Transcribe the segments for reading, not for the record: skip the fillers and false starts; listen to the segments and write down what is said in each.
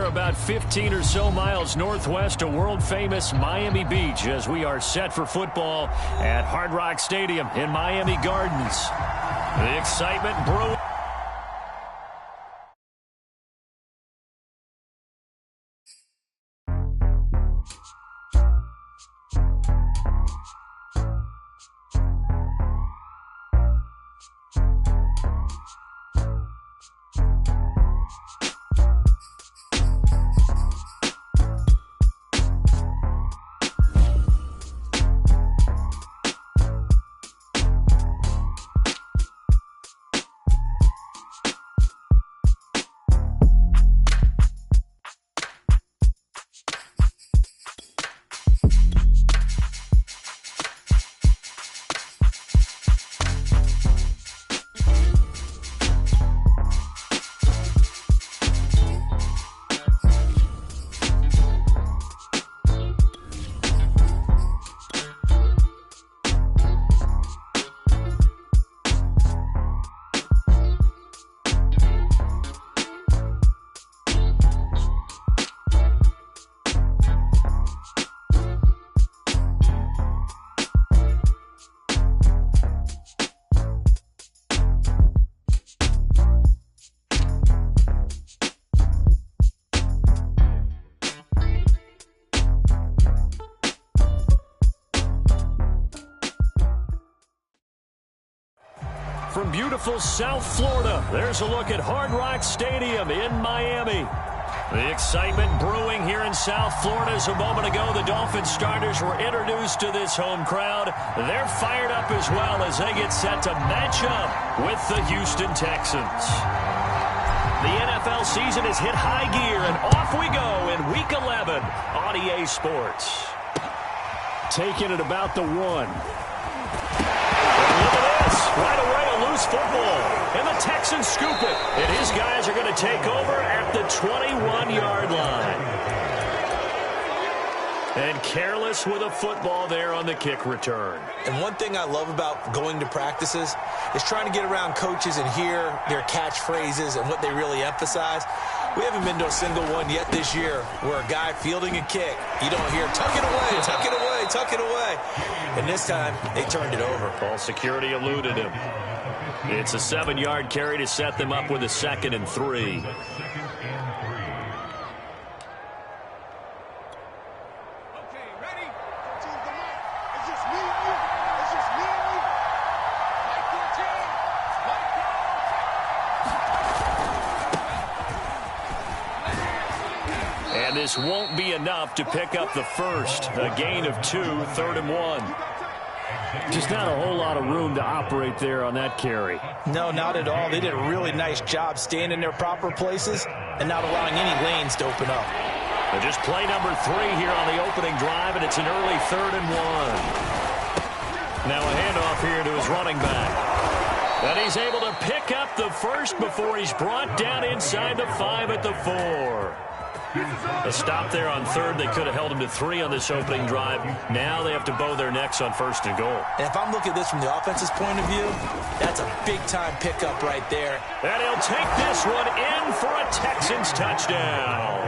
about 15 or so miles northwest of world-famous Miami Beach as we are set for football at Hard Rock Stadium in Miami Gardens. The excitement brewing. From beautiful South Florida, there's a look at Hard Rock Stadium in Miami. The excitement brewing here in South Florida as a moment ago the Dolphins starters were introduced to this home crowd. They're fired up as well as they get set to match up with the Houston Texans. The NFL season has hit high gear, and off we go in Week 11 on EA Sports. Taking it about the 1. Look at this. Right away, a loose football. And the Texans scoop it. And his guys are going to take over at the 21-yard line. And careless with a football there on the kick return. And one thing I love about going to practices is trying to get around coaches and hear their catchphrases and what they really emphasize. We haven't been to a single one yet this year where a guy fielding a kick, you don't hear, tuck it away, tuck it away, tuck it away. And this time, they turned it over. Ball security eluded him. It's a 7-yard carry to set them up with a 2nd and 3. And this won't be enough to pick up the first. A gain of 2, 3rd and 1. Just not a whole lot of room to operate there on that carry. No, not at all. They did a really nice job staying in their proper places and not allowing any lanes to open up. And just play number 3 here on the opening drive, and it's an early 3rd and 1. Now a handoff here to his running back. And he's able to pick up the first before he's brought down inside the 5 at the 4. A stop there on 3rd. They could have held him to 3 on this opening drive. Now they have to bow their necks on 1st and goal. And if I'm looking at this from the offense's point of view, that's a big-time pickup right there. And he'll take this one in for a Texans touchdown.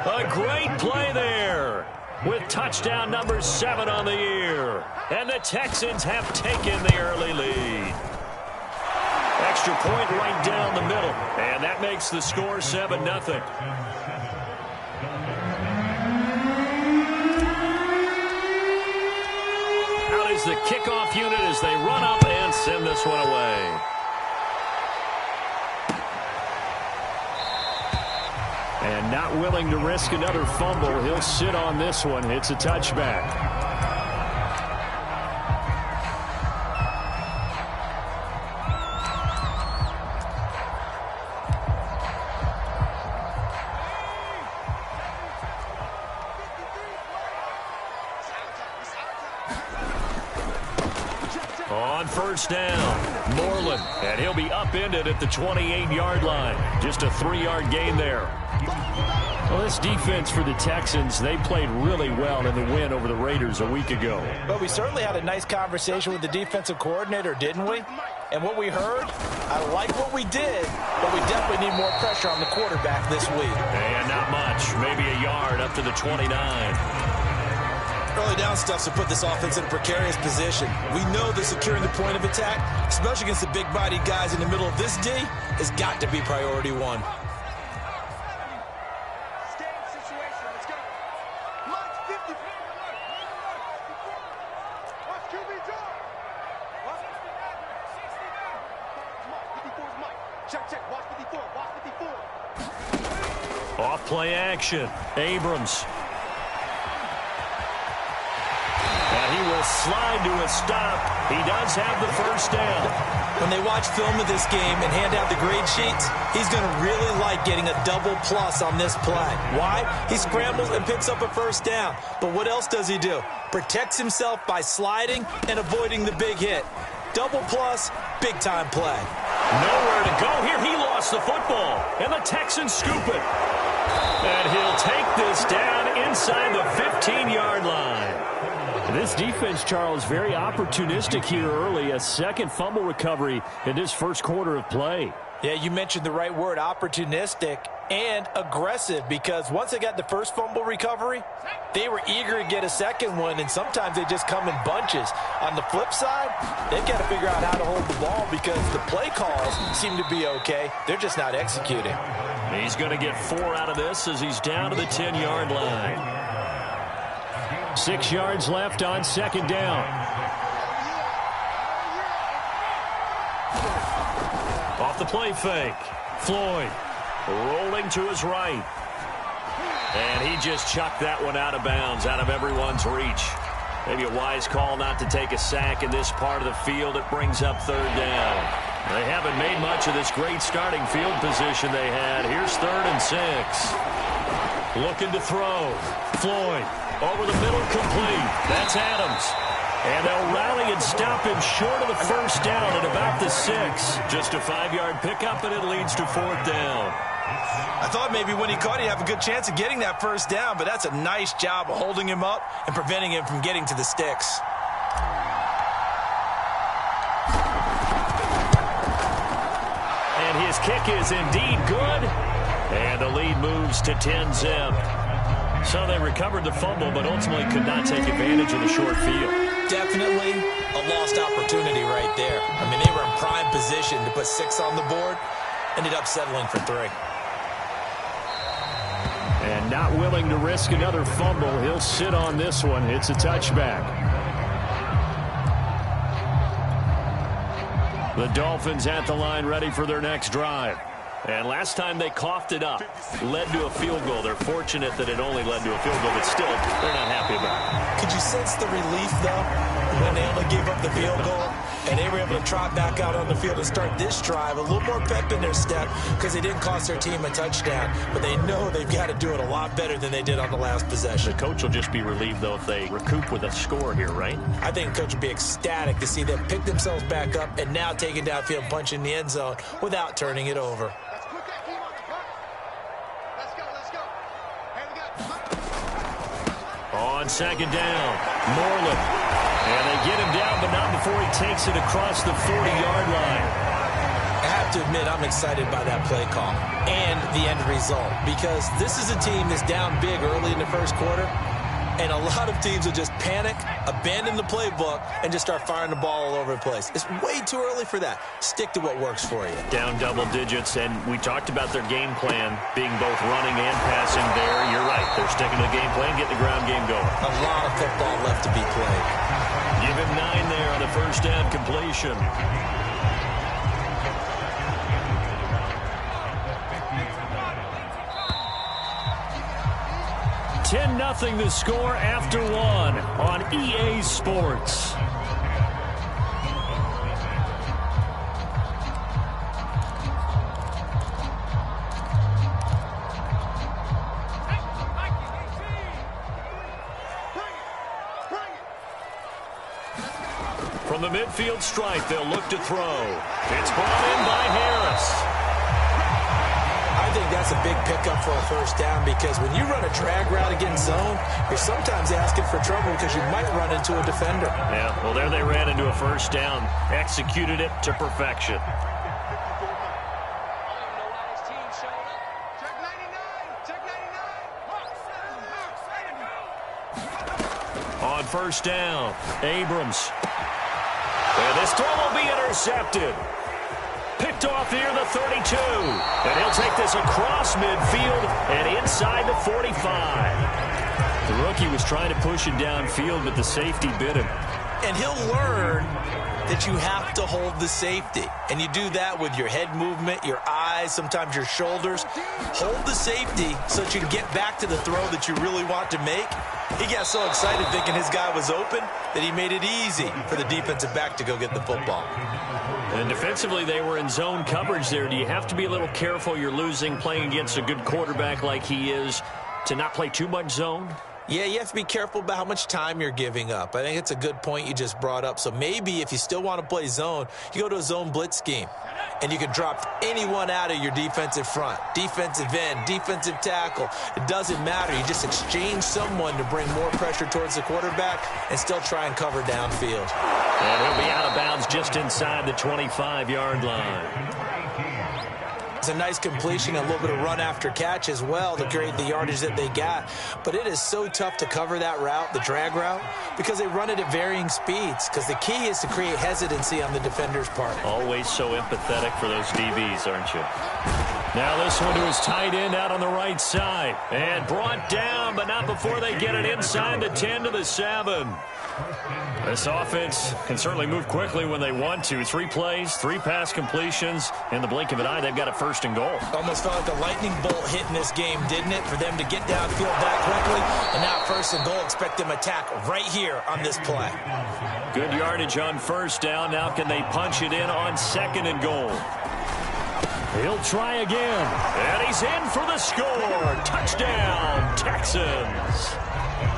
A great play there with touchdown number 7 on the year. And the Texans have taken the early lead. Extra point right down the middle. And that makes the score 7-0. Out is the kickoff unit as they run up and send this one away. And not willing to risk another fumble, he'll sit on this one. It's a touchback. first down. Moreland, and he'll be upended at the 28-yard line. Just a 3-yard gain there. Well, this defense for the Texans, they played really well in the win over the Raiders a week ago. Well, we certainly had a nice conversation with the defensive coordinator, didn't we? And what we heard, I like what we did, but we definitely need more pressure on the quarterback this week. And not much, maybe a yard up to the 29. Early down stuff to put this offense in a precarious position. We know that securing the point of attack, especially against the big-bodied guys in the middle of this D, has got to be priority one. Off play action. Abrams. And he will slide to a stop. He does have the first down. When they watch film of this game and hand out the grade sheets, he's going to really like getting a double plus on this play. Why? He scrambles and picks up a first down. But what else does he do? Protects himself by sliding and avoiding the big hit. Double plus, big-time play. Nowhere to go here. He lost the football, and the Texans scoop it. And he'll take this down inside the 15-yard line. This defense, Charles, very opportunistic here early. A second fumble recovery in this first quarter of play. Yeah, you mentioned the right word, opportunistic and aggressive, because once they got the first fumble recovery, they were eager to get a second one, and sometimes they just come in bunches. On the flip side, they've got to figure out how to hold the ball because the play calls seem to be okay. They're just not executing. He's going to get 4 out of this as he's down to the 10-yard line. 6 yards left on second down. Off the play fake. Floyd rolling to his right. And he just chucked that one out of bounds, out of everyone's reach. Maybe a wise call not to take a sack in this part of the field. It brings up third down. They haven't made much of this great starting field position they had. Here's 3rd and 6. Looking to throw. Floyd over the middle, complete. That's Adams. And they'll rally and stop him short of the first down at about the 6. Just a 5-yard pickup, and it leads to 4th down. I thought maybe when he caught, he'd have a good chance of getting that first down, but that's a nice job of holding him up and preventing him from getting to the sticks. And his kick is indeed good. And the lead moves to 10-zip. So they recovered the fumble, but ultimately could not take advantage of the short field. Definitely a lost opportunity right there. I mean, they were in prime position to put 6 on the board. Ended up settling for 3. And not willing to risk another fumble. He'll sit on this one. It's a touchback. The Dolphins at the line ready for their next drive. And last time they coughed it up, led to a field goal. They're fortunate that it only led to a field goal, but still, they're not happy about it. Could you sense the relief, though, when they only gave up the field goal? And they were able to trot back out on the field and start this drive. A little more pep in their step because they didn't cost their team a touchdown. But they know they've got to do it a lot better than they did on the last possession. The coach will just be relieved, though, if they recoup with a score here, right? I think the coach will be ecstatic to see them pick themselves back up and now take it downfield and punch in the end zone without turning it over. On second down, Moreland. And they get him down, but not before he takes it across the 40-yard line. I have to admit, I'm excited by that play call and the end result, because this is a team that's down big early in the first quarter, and a lot of teams will just panic, abandon the playbook, and just start firing the ball all over the place. It's way too early for that. Stick to what works for you. Down double digits, and we talked about their game plan being both running and passing there. You're right. They're sticking to the game plan, getting the ground game going. A lot of football left to be played. Give him 9 there on the first down completion. $10-0 the score after 1 on EA Sports. From the the midfield stripe, they'll look to throw. It's brought in by Harris. I think that's a big pickup for a first down because when you run a drag route against zone, you're sometimes asking for trouble because you might run into a defender. Yeah, well, there they ran into a first down, executed it to perfection. On first down, Abrams. And this throw will be intercepted. Picked off near the 32. And he'll take this across midfield and inside the 45. The rookie was trying to push it downfield, but the safety bit him. And he'll learn that you have to hold the safety. And you do that with your head movement, your eyes, sometimes your shoulders. Hold the safety so that you can get back to the throw that you really want to make. He got so excited thinking his guy was open that he made it easy for the defensive back to go get the football. And defensively, they were in zone coverage there. Do you have to be a little careful? You're losing playing against a good quarterback like he is to not play too much zone? Yeah, you have to be careful about how much time you're giving up. I think it's a good point you just brought up. So maybe if you still want to play zone, you go to a zone blitz scheme. And you can drop anyone out of your defensive front, defensive end, defensive tackle. It doesn't matter. You just exchange someone to bring more pressure towards the quarterback and still try and cover downfield. And he'll be out of bounds just inside the 25-yard line. It's a nice completion, a little bit of run after catch as well to create the yardage that they got. But it is so tough to cover that route, the drag route, because they run it at varying speeds. Because the key is to create hesitancy on the defender's part. Always so empathetic for those DBs, aren't you? Now this one to his tight end out on the right side. And brought down, but not before they get it inside the 10 to the 7. This offense can certainly move quickly when they want to. 3 plays, 3 pass completions. In the blink of an eye, they've got a first and goal. Almost felt like a lightning bolt hit in this game, didn't it? For them to get downfield that quickly. And now first and goal, expect them to attack right here on this play. Good yardage on first down. Now can they punch it in on second and goal? He'll try again. And he's in for the score. Touchdown, Texans.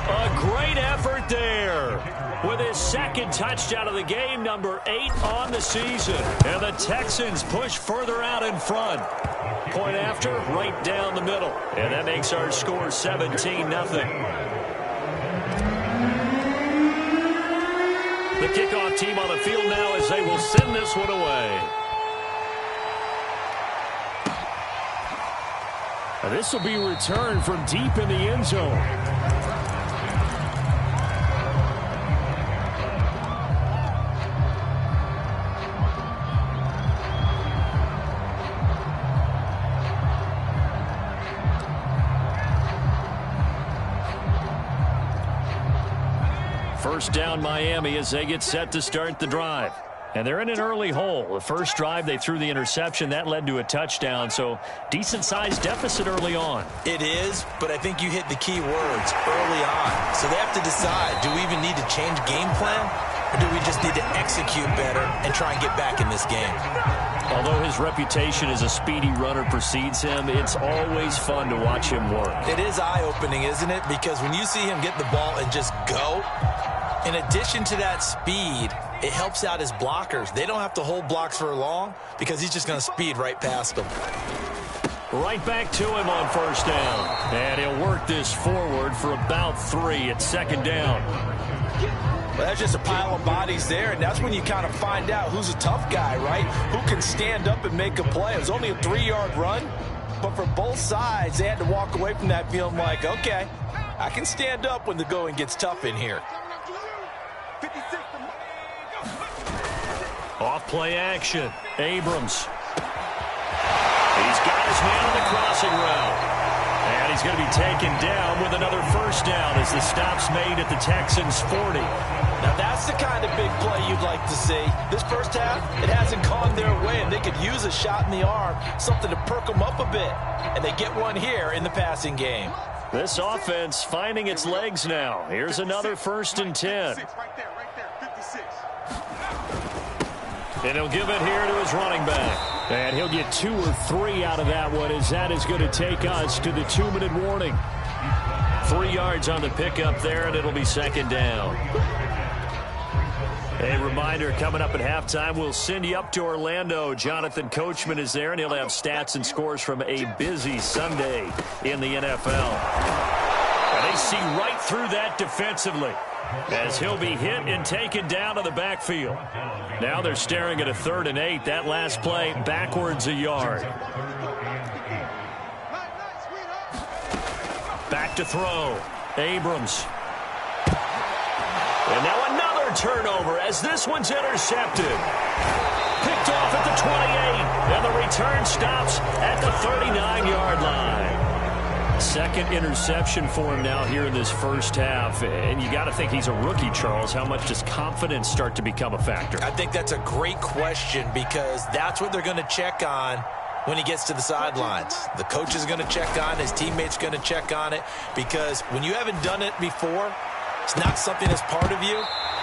A great effort there with his second touchdown of the game, number 8 on the season. And the Texans push further out in front. Point after, right down the middle. And that makes our score 17-0. The kickoff team on the field now as they will send this one away. This will be returned from deep in the end zone. First down Miami as they get set to start the drive. And they're in an early hole. The first drive, they threw the interception. That led to a touchdown, so decent-sized deficit early on. It is, but I think you hit the key words early on. So they have to decide, do we even need to change game plan, or do we just need to execute better and try and get back in this game? Although his reputation as a speedy runner precedes him, it's always fun to watch him work. It is eye-opening, isn't it? Because when you see him get the ball and just go, in addition to that speed, it helps out his blockers. They don't have to hold blocks for long because he's just going to speed right past them. Right back to him on first down. And he'll work this forward for about 3 at second down. Well, that's just a pile of bodies there, and that's when you kind of find out who's a tough guy, right? Who can stand up and make a play. It was only a 3-yard run, but for both sides, they had to walk away from that feeling like, okay, I can stand up when the going gets tough in here. Off play action. Abrams. He's got his man on the crossing route. And he's going to be taken down with another first down as the stop's made at the Texans' 40. Now that's the kind of big play you'd like to see. This first half, it hasn't gone their way, and they could use a shot in the arm, something to perk them up a bit. And they get one here in the passing game. This offense finding its legs now. Here's another 1st and 10. And he'll give it here to his running back. And he'll get 2 or 3 out of that one, as that is going to take us to the 2-minute warning. 3 yards on the pickup there, and it'll be second down. A reminder, coming up at halftime, we'll send you up to Orlando. Jonathan Coachman is there, and he'll have stats and scores from a busy Sunday in the NFL. And they see right through that defensively as he'll be hit and taken down to the backfield. Now they're staring at a 3rd and 8. That last play backwards a yard. Back to throw. Abrams. And now another turnover as this one's intercepted. Picked off at the 28, and the return stops at the 39-yard line. 2nd interception for him now here in this first half. And you got to think he's a rookie, Charles. How much does confidence start to become a factor? I think that's a great question because that's what they're going to check on when he gets to the sidelines. The coach is going to check on it. His teammates going to check on it because when you haven't done it before, it's not something that's part of you.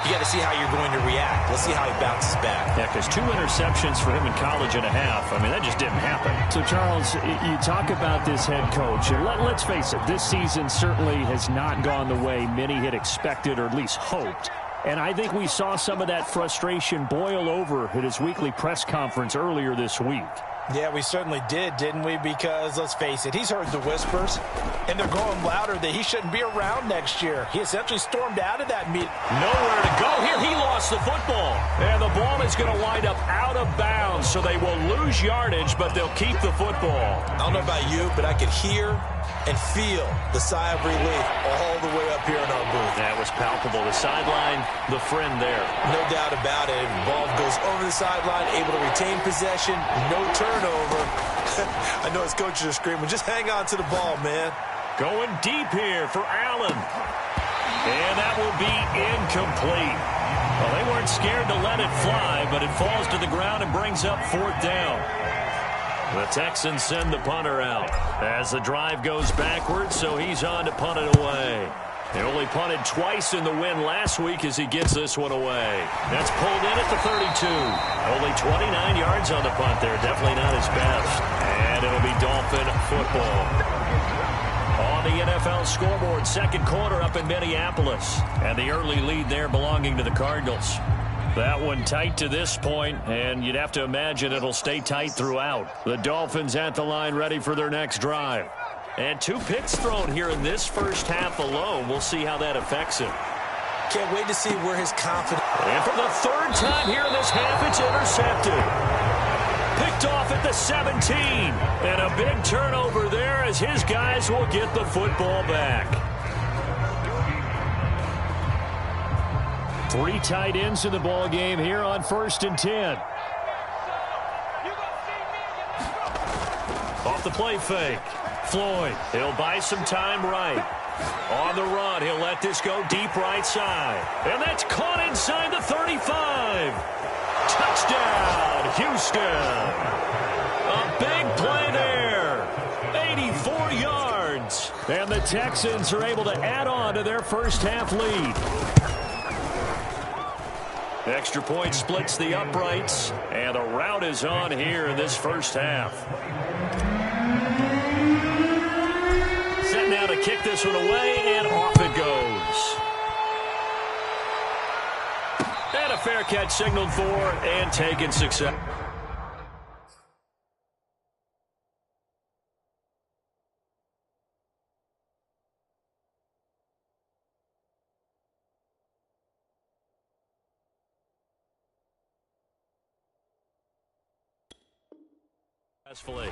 You got to see how you're going to react. Let's see how he bounces back. Yeah, because 2 interceptions for him in college and a half. I mean, that just didn't happen. So, Charles, you talk about this head coach. And let's face it, this season certainly has not gone the way many had expected or at least hoped. And I think we saw some of that frustration boil over at his weekly press conference earlier this week. Yeah, we certainly did, didn't we? Because, let's face it, he's heard the whispers, and they're growing louder that he shouldn't be around next year. He essentially stormed out of that meeting. Nowhere to go here. He lost the football. And the ball is going to wind up out of bounds, so they will lose yardage, but they'll keep the football. I don't know about you, but I could hear and feel the sigh of relief all the way up here in our booth. That was palpable. The sideline, the friend there. No doubt about it. The ball goes over the sideline, able to retain possession, no turnover. I know his coaches are screaming, just hang on to the ball, man. Going deep here for Allen. And that will be incomplete. Well, they weren't scared to let it fly, but it falls to the ground and brings up 4th down. The Texans send the punter out as the drive goes backwards, so he's on to punt it away. They only punted twice in the win last week as he gets this one away. That's pulled in at the 32. Only 29 yards on the punt there. Definitely not his best. And it'll be Dolphin football. On the NFL scoreboard, 2nd quarter up in Minneapolis. And the early lead there belonging to the Cardinals. That one tight to this point, and you'd have to imagine it'll stay tight throughout. The Dolphins at the line ready for their next drive. And 2 picks thrown here in this first half alone. We'll see how that affects him. Can't wait to see where his confidence... And for the 3rd time here in this half, it's intercepted. Picked off at the 17. And a big turnover there as his guys will get the football back. 3 tight ends in the ball game here on 1st and 10. Off the play fake. Floyd, he'll buy some time right. On the run, he'll let this go deep right side. And that's caught inside the 35. Touchdown, Houston. A big play there. 84 yards. And the Texans are able to add on to their first half lead. Extra point splits the uprights, and the route is on here in this first half. Set now to kick this one away, and off it goes. And a fair catch signaled for and taken success. Successfully.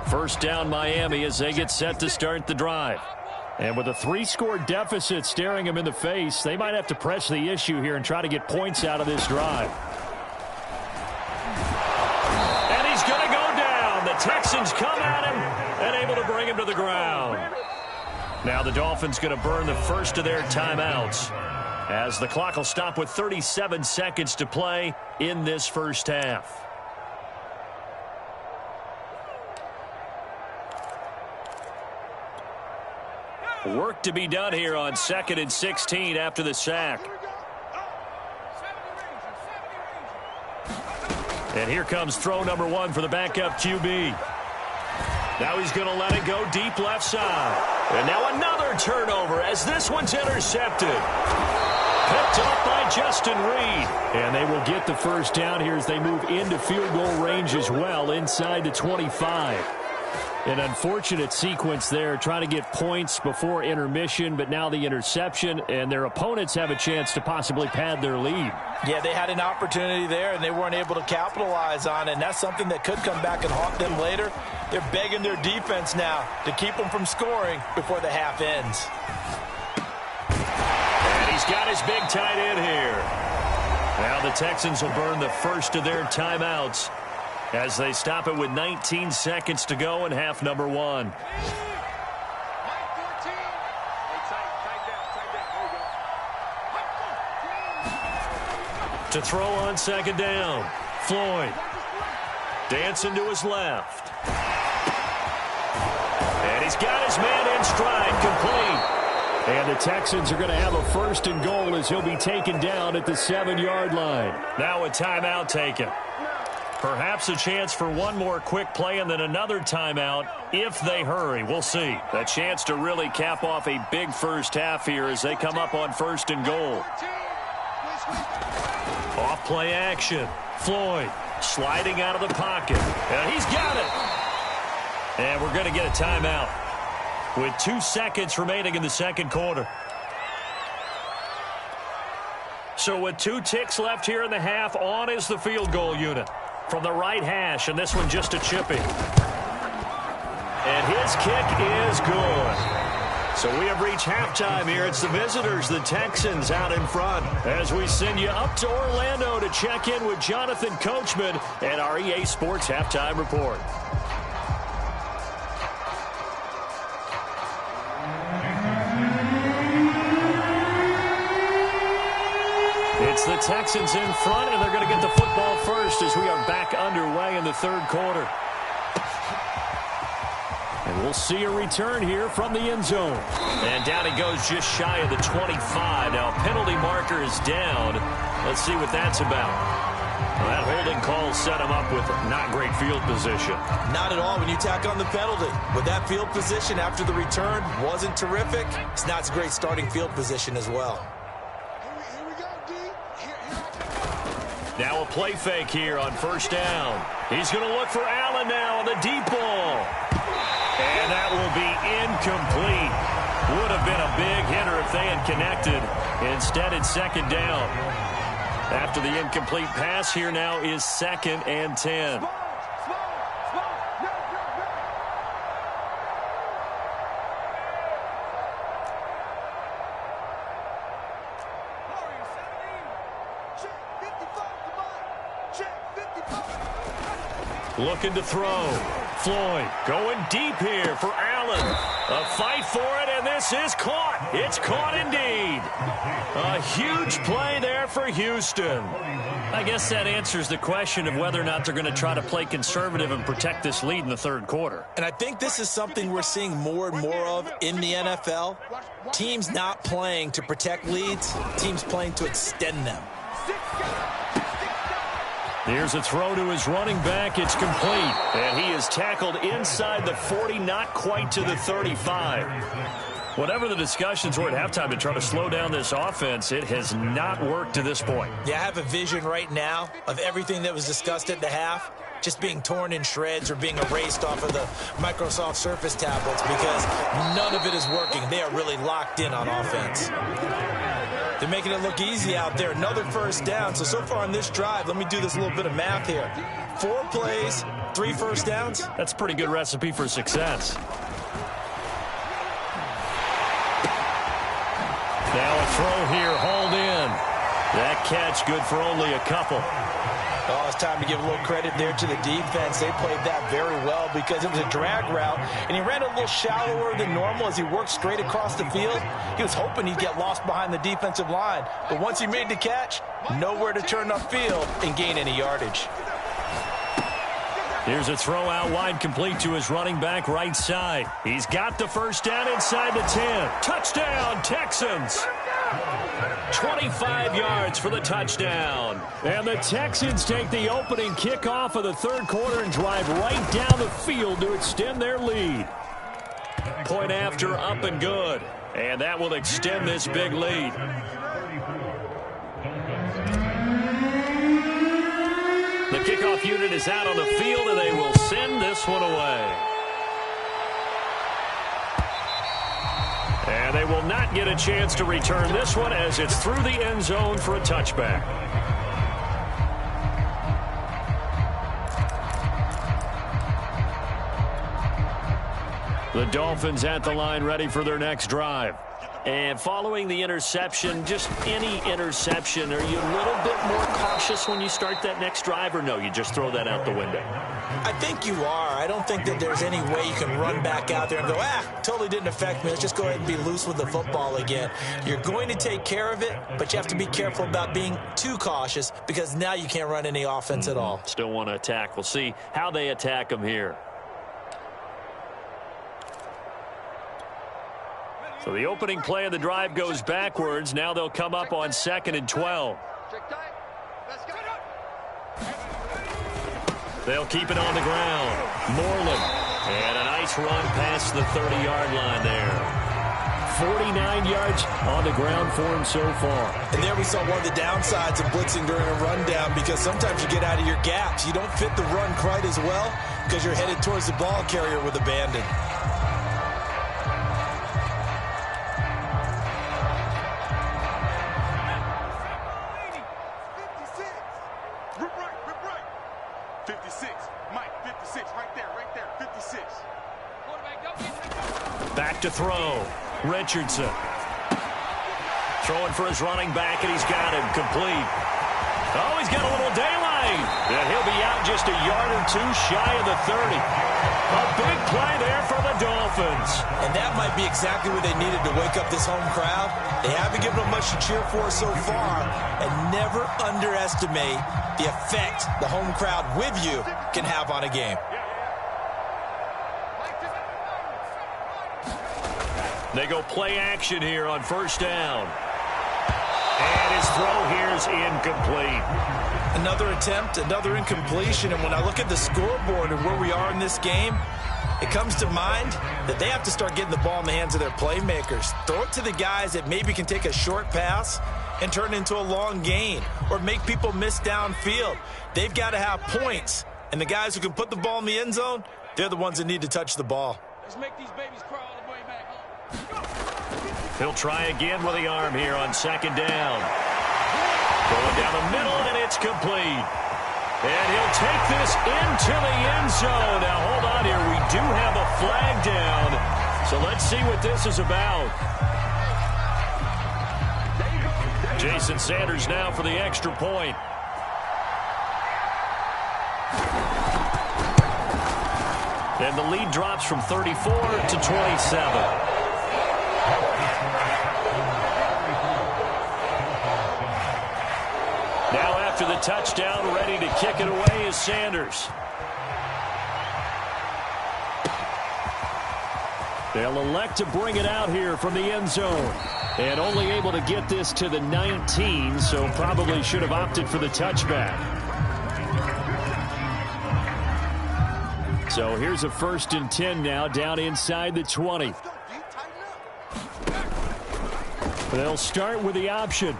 First down Miami as they get set to start the drive. And with a 3-score deficit staring them in the face, they might have to press the issue here and try to get points out of this drive. And he's going to go down. The Texans come at him and able to bring him to the ground. Now the Dolphins going to burn the first of their timeouts as the clock will stop with 37 seconds to play in this first half. Work to be done here on 2nd and 16 after the sack. And here comes throw number 1 for the backup QB. Now he's going to let it go deep left side. And now another turnover as this one's intercepted. Picked up by Justin Reed. And they will get the first down here as they move into field goal range as well inside the 25. An unfortunate sequence there, trying to get points before intermission, but now the interception, and their opponents have a chance to possibly pad their lead. Yeah, they had an opportunity there, and they weren't able to capitalize on it, and that's something that could come back and haunt them later. They're begging their defense now to keep them from scoring before the half ends. And he's got his big tight end here. Now the Texans will burn the first of their timeouts as they stop it with 19 seconds to go in half number 1. To throw on second down, Floyd. Dancing to his left. And he's got his man in stride, complete. And the Texans are going to have a first and goal as he'll be taken down at the 7-yard line. Now a timeout taken. Perhaps a chance for one more quick play and then another timeout if they hurry. We'll see. A chance to really cap off a big first half here as they come up on first and goal. Off play action. Floyd sliding out of the pocket. And he's got it. And we're going to get a timeout with 2 seconds remaining in the second quarter. So with 2 ticks left here in the half, on is the field goal unit. From the right hash, and this one just a chipping. And his kick is good. So we have reached halftime here. It's the visitors, the Texans, out in front. As we send you up to Orlando to check in with Jonathan Coachman and our EA Sports Halftime Report. It's the Texans in front, and they're going to get the football first as we are back underway in the third quarter. And we'll see a return here from the end zone. And down he goes just shy of the 25. Now, penalty marker is down. Let's see what that's about. Well, that holding call set him up with not great field position. Not at all when you tack on the penalty. With that field position after the return wasn't terrific. It's not a great starting field position as well. Now a play fake here on first down. He's going to look for Allen now on the deep ball. And that will be incomplete. Would have been a big hitter if they had connected. Instead, it's second down. After the incomplete pass, here now is 2nd and 10. Looking to throw. Floyd going deep here for Allen. A fight for it, and this is caught. It's caught indeed. A huge play there for Houston. I guess that answers the question of whether or not they're going to try to play conservative and protect this lead in the third quarter. And I think this is something we're seeing more and more of in the NFL. Teams not playing to protect leads, teams playing to extend them. Here's a throw to his running back. It's complete. And he is tackled inside the 40, not quite to the 35. Whatever the discussions were at halftime to try to slow down this offense, it has not worked to this point. Yeah, I have a vision right now of everything that was discussed at the half just being torn in shreds or being erased off of the Microsoft Surface tablets because none of it is working. They are really locked in on offense. They're making it look easy out there. Another first down. So far on this drive, let me do this little bit of math here. 4 plays, 3 first downs. That's a pretty good recipe for success. Now a throw here, hauled in. That catch good for only a couple. Oh, it's time to give a little credit there to the defense. They played that very well because it was a drag route, and he ran a little shallower than normal as he worked straight across the field. He was hoping he'd get lost behind the defensive line, but once he made the catch, nowhere to turn upfield and gain any yardage. Here's a throw out wide, complete to his running back right side. He's got the first down inside the 10. Touchdown, Texans. 25 yards for the touchdown. And the Texans take the opening kickoff of the third quarter and drive right down the field to extend their lead. Point after, up and good. And that will extend this big lead. The kickoff unit is out on the field, and they will send this one away. And they will not get a chance to return this one as it's through the end zone for a touchback. The Dolphins at the line ready for their next drive. And following the interception, just any interception, are you a little bit more cautious when you start that next drive, or no, you just throw that out the window? I think you are. I don't think that there's any way you can run back out there and go, totally didn't affect me. Let's just go ahead and be loose with the football again. You're going to take care of it, but you have to be careful about being too cautious because now you can't run any offense at all. Still want to attack. We'll see how they attack them here. So the opening play of the drive goes backwards. Now they'll come up on 2nd and 12. They'll keep it on the ground. Moreland. And a nice run past the 30-yard line there. 49 yards on the ground for him so far. And there we saw one of the downsides of blitzing during a rundown because sometimes you get out of your gaps. You don't fit the run quite as well because you're headed towards the ball carrier with abandon. Back to throw. Richardson. Throwing for his running back, and he's got him. Complete. Oh, he's got a little daylight. And he'll be out just a yard or two shy of the 30. A big play there for the Dolphins. And that might be exactly what they needed to wake up this home crowd. They haven't given them much to cheer for so far. And never underestimate the effect the home crowd with you can have on a game. They go play action here on first down. And his throw here is incomplete. Another attempt, another incompletion. And when I look at the scoreboard and where we are in this game, it comes to mind that they have to start getting the ball in the hands of their playmakers. Throw it to the guys that maybe can take a short pass and turn it into a long gain or make people miss downfield. They've got to have points. And the guys who can put the ball in the end zone, they're the ones that need to touch the ball. Let's make these babies crawl all the way back home. He'll try again with the arm here on 2nd down. Going down the middle, and it's complete. And he'll take this into the end zone. Now, hold on here. We do have a flag down. So let's see what this is about. Jason Sanders now for the extra point. And the lead drops from 34 to 27. Now after the touchdown, ready to kick it away is Sanders. They'll elect to bring it out here from the end zone. And only able to get this to the 19, so probably should have opted for the touchback. So here's a 1st and 10 now, down inside the 20. They'll start with the option.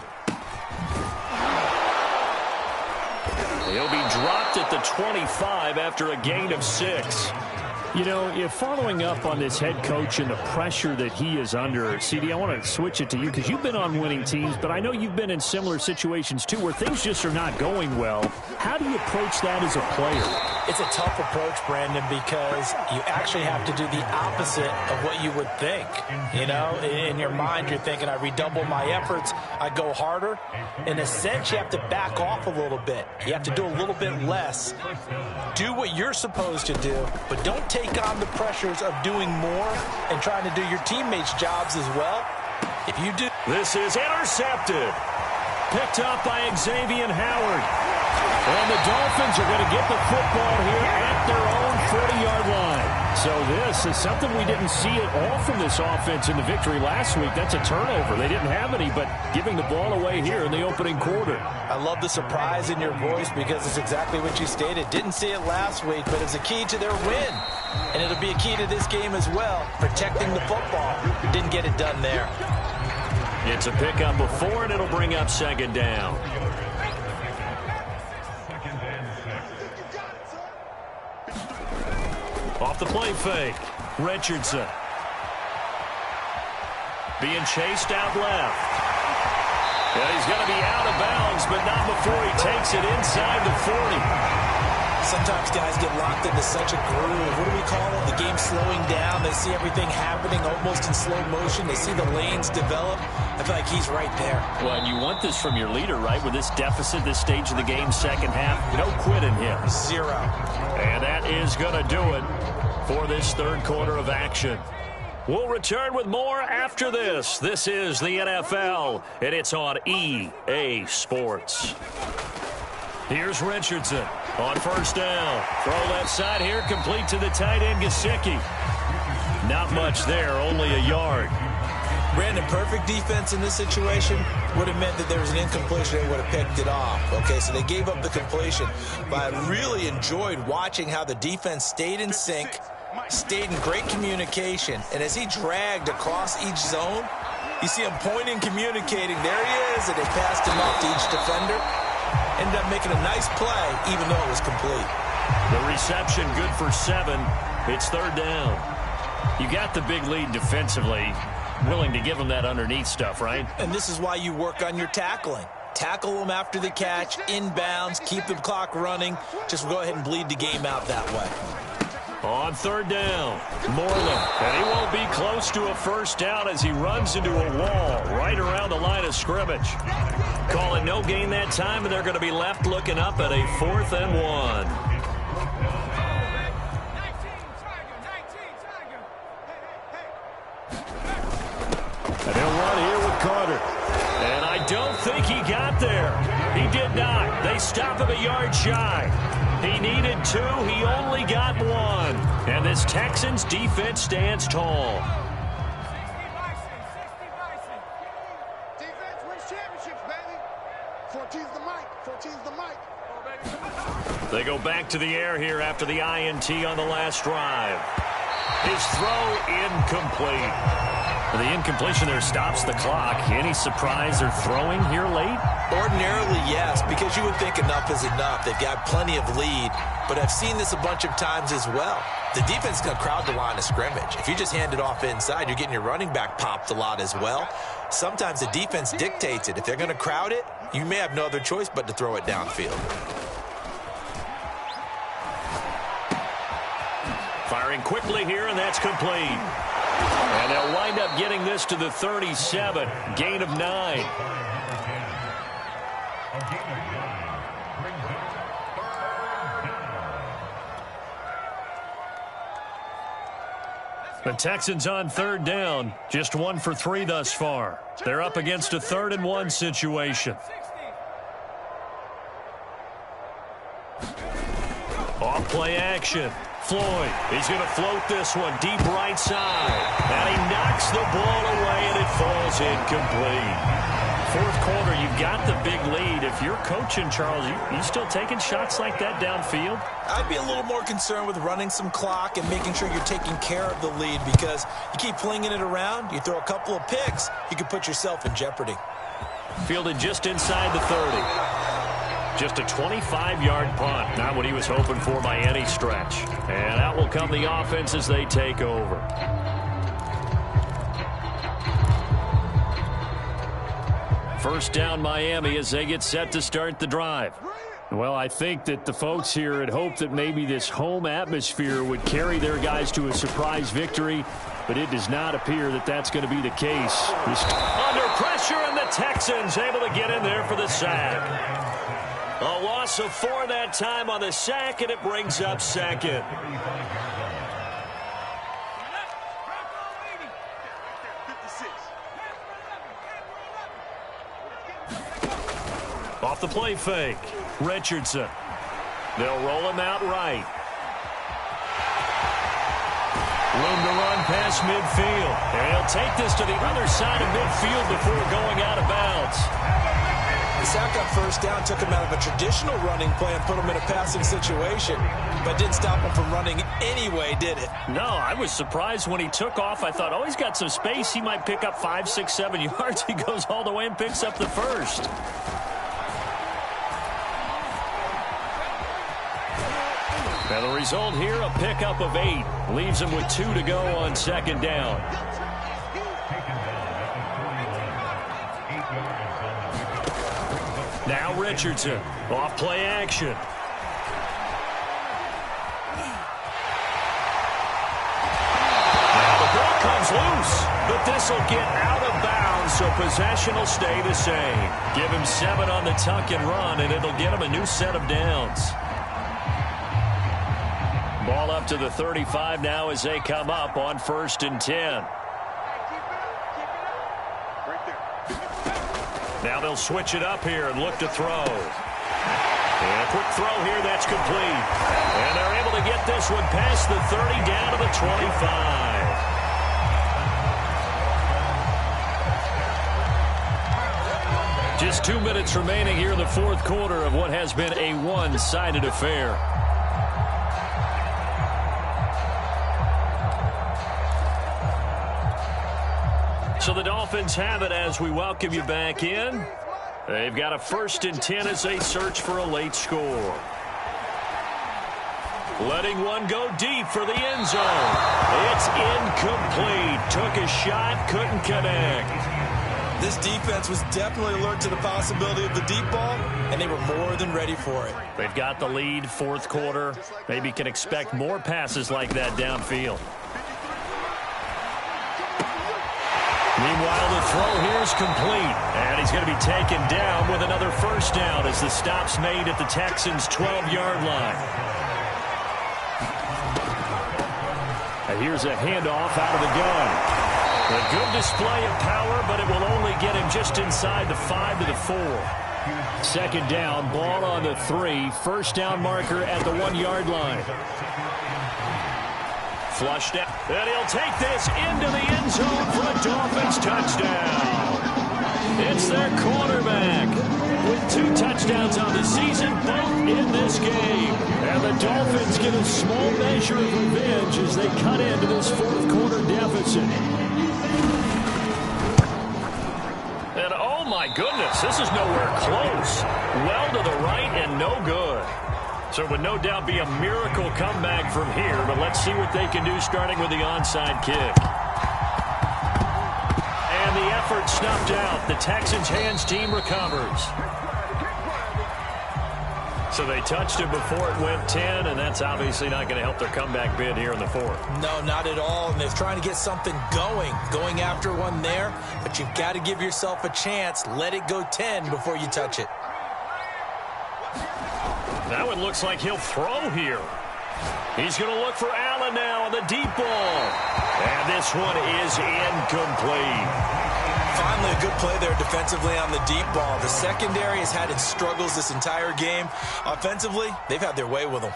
He'll be dropped at the 25 after a gain of 6. You know, if following up on this head coach and the pressure that he is under, CD, I want to switch it to you because you've been on winning teams, but I know you've been in similar situations too where things just are not going well. How do you approach that as a player? It's a tough approach, Brandon, because you actually have to do the opposite of what you would think. You know, in your mind, you're thinking, I redouble my efforts, I go harder. In a sense, you have to back off a little bit. You have to do a little bit less. Do what you're supposed to do, but don't take on the pressures of doing more and trying to do your teammates' jobs as well. If you do... This is intercepted. Picked up by Xavier Howard. And the Dolphins are going to get the football here at their own 40-yard line. So this is something we didn't see at all from this offense in the victory last week. That's a turnover. They didn't have any, but giving the ball away here in the opening quarter. I love the surprise in your voice because it's exactly what you stated. Didn't see it last week, but it's a key to their win. And it'll be a key to this game as well, protecting the football. Didn't get it done there. It's a pickup of 4, and it'll bring up second down. Off the play fake, Richardson. Being chased out left. And he's going to be out of bounds, but not before he takes it inside the 40. Sometimes guys get locked into such a groove. What do we call it? The game slowing down. They see everything happening almost in slow motion. They see the lanes develop. I feel like he's right there. Well, and you want this from your leader, right? With this deficit, this stage of the game, second half, no quitting him. 0. And that is going to do it for this third quarter of action. We'll return with more after this. This is the NFL, and it's on EA Sports. Here's Richardson on first down. Throw left side here, complete to the tight end, Gesicki. Not much there, only a yard. Brandon, perfect defense in this situation would have meant that there was an incompletion. They would have picked it off. Okay, so they gave up the completion. But I really enjoyed watching how the defense stayed in sync, stayed in great communication, and as he dragged across each zone, you see him pointing, communicating. There he is, and they passed him off to each defender. Ended up making a nice play, even though it was complete. The reception good for 7. It's third down. You got the big lead defensively. Willing to give them that underneath stuff, right? And this is why you work on your tackling. Tackle them after the catch, inbounds, keep the clock running. Just go ahead and bleed the game out that way. On third down, Moreland. And he won't be close to a first down as he runs into a wall right around the line of scrimmage. Call it no gain that time, and they're going to be left looking up at a 4th and 1. And he'll run here with Carter. And I don't think he got there. He did not. They stop him a yard shy. He needed 2. He only got 1. And this Texans defense stands tall. Defense wins championships, baby. 14's the mic. 14's the mic. They go back to the air here after the INT on the last drive. His throw incomplete. The incompletion there stops the clock. Any surprise they're throwing here late? Ordinarily, yes, because you would think enough is enough. They've got plenty of lead, but I've seen this a bunch of times as well. The defense is going to crowd the line of scrimmage. If you just hand it off inside, you're getting your running back popped a lot as well. Sometimes the defense dictates it. If they're going to crowd it, you may have no other choice but to throw it downfield. Firing quickly here, and that's complete. And they'll wind up getting this to the 37. Gain of 9. The Texans on third down. Just 1 for 3 thus far. They're up against a 3rd and 1 situation. Off play action. Floyd, he's going to float this one deep right side. And he knocks the ball away, and it falls incomplete. Fourth quarter, you've got the big lead. If you're coaching, Charles, you still taking shots like that downfield? I'd be a little more concerned with running some clock and making sure you're taking care of the lead, because you keep flinging it around, you throw a couple of picks, you could put yourself in jeopardy. Fielded just inside the 30. Just a 25-yard punt. Not what he was hoping for by any stretch. And out will come the offense as they take over. First down Miami as they get set to start the drive. Well, I think that the folks here had hoped that maybe this home atmosphere would carry their guys to a surprise victory, but it does not appear that that's going to be the case. Under pressure, and the Texans able to get in there for the sack. A loss of 4 that time on the sack, and it brings up second. Off the play fake, Richardson. They'll roll him out right. Room to run past midfield. And he'll take this to the other side of midfield before going out of bounds. The sack on first down took him out of a traditional running play and put him in a passing situation, but didn't stop him from running anyway, did it? No, I was surprised when he took off. I thought, oh, he's got some space. He might pick up 5, 6, 7 yards. He goes all the way and picks up the first. And the result here, a pickup of 8. Leaves him with 2 to go on second down. Now Richardson, off play action. Now the ball comes loose, but this will get out of bounds, so possession will stay the same. Give him 7 on the tuck and run, and it'll get him a new set of downs. Ball up to the 35 now as they come up on 1st and 10. Now they'll switch it up here and look to throw. And a quick throw here, that's complete. And they're able to get this one past the 30 down to the 25. Just 2 minutes remaining here in the fourth quarter of what has been a one-sided affair. So the Dolphins have it as we welcome you back in. They've got a 1st and 10 as they search for a late score. Letting one go deep for the end zone. It's incomplete. Took a shot, couldn't connect. This defense was definitely alert to the possibility of the deep ball, and they were more than ready for it. They've got the lead, fourth quarter. Maybe can expect more passes like that downfield. Meanwhile, the throw here is complete, and he's going to be taken down with another first down as the stop's made at the Texans' 12-yard line. And here's a handoff out of the gun. A good display of power, but it will only get him just inside the 5 to the 4. Second down, ball on the 3, first down marker at the 1-yard line. Flushed out, and he'll take this into the end zone for a Dolphins touchdown. It's their quarterback with 2 touchdowns on the season, both in this game. And the Dolphins get a small measure of revenge as they cut into this fourth quarter deficit. And oh my goodness, this is nowhere close. Well to the right and no good. So it would no doubt be a miracle comeback from here, but let's see what they can do starting with the onside kick. And the effort snuffed out. The Texans' hands team recovers. So they touched it before it went 10, and that's obviously not going to help their comeback bid here in the fourth. No, not at all, and they're trying to get something going after one there, but you've got to give yourself a chance. Let it go 10 before you touch it. Now it looks like he'll throw here. He's going to look for Allen now on the deep ball. And this one is incomplete. Finally, a good play there defensively on the deep ball. The secondary has had its struggles this entire game. Offensively, they've had their way with them.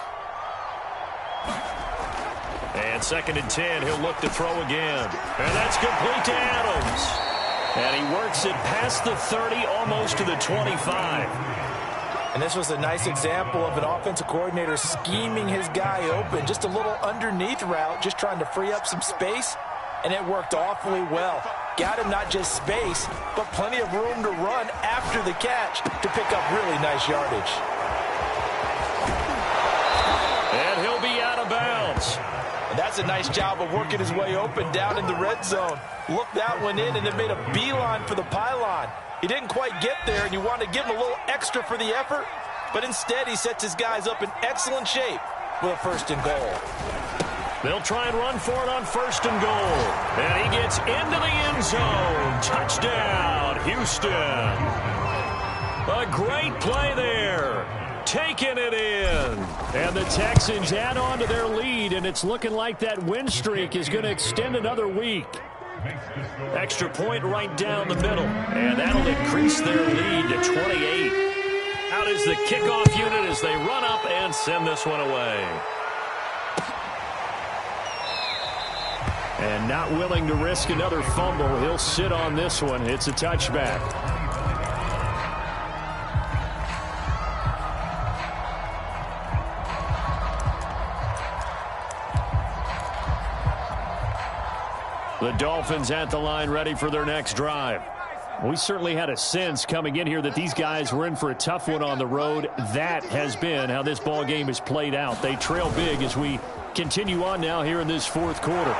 And 2nd and 10, he'll look to throw again. And that's complete to Adams. And he works it past the 30, almost to the 25. And this was a nice example of an offensive coordinator scheming his guy open. Just a little underneath route, just trying to free up some space, and it worked awfully well. Got him not just space, but plenty of room to run after the catch to pick up really nice yardage. And he'll be out of bounds. And that's a nice job of working his way open down in the red zone. Looked that one in and then made a beeline for the pylon. He didn't quite get there, and you want to give him a little extra for the effort, but instead he sets his guys up in excellent shape with a 1st and goal. They'll try and run for it on 1st and goal. And he gets into the end zone. Touchdown, Houston. A great play there. Taking it in. And the Texans add on to their lead, and it's looking like that win streak is going to extend another week. Extra point right down the middle, and that'll increase their lead to 28. Out is the kickoff unit as they run up and send this one away. not willing to risk another fumble. He'll sit on this one. It's a touchback. The Dolphins at the line ready for their next drive. We certainly had a sense coming in here that these guys were in for a tough one on the road. That has been how this ball game has played out. They trail big as we continue on now here in this fourth quarter.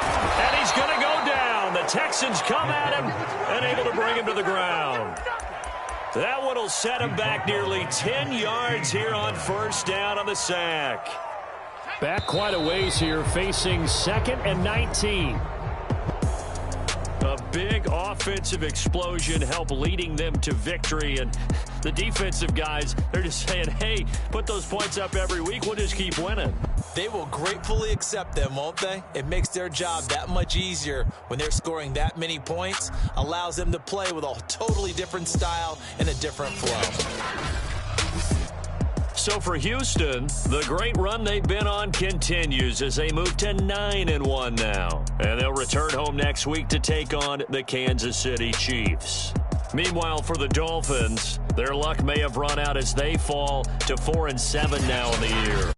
And he's going to go down. The Texans come at him and able to bring him to the ground. That one will set him back nearly 10 yards here on first down on the sack. Back quite a ways here, facing 2nd and 19. A big offensive explosion helped leading them to victory. And the defensive guys, they're just saying, hey, put those points up every week. We'll just keep winning. They will gratefully accept them, won't they? It makes their job that much easier when they're scoring that many points. Allows them to play with a totally different style and a different flow. So for Houston, the great run they've been on continues as they move to 9-1 now. And they'll return home next week to take on the Kansas City Chiefs. Meanwhile, for the Dolphins, their luck may have run out as they fall to 4-7 now in the year.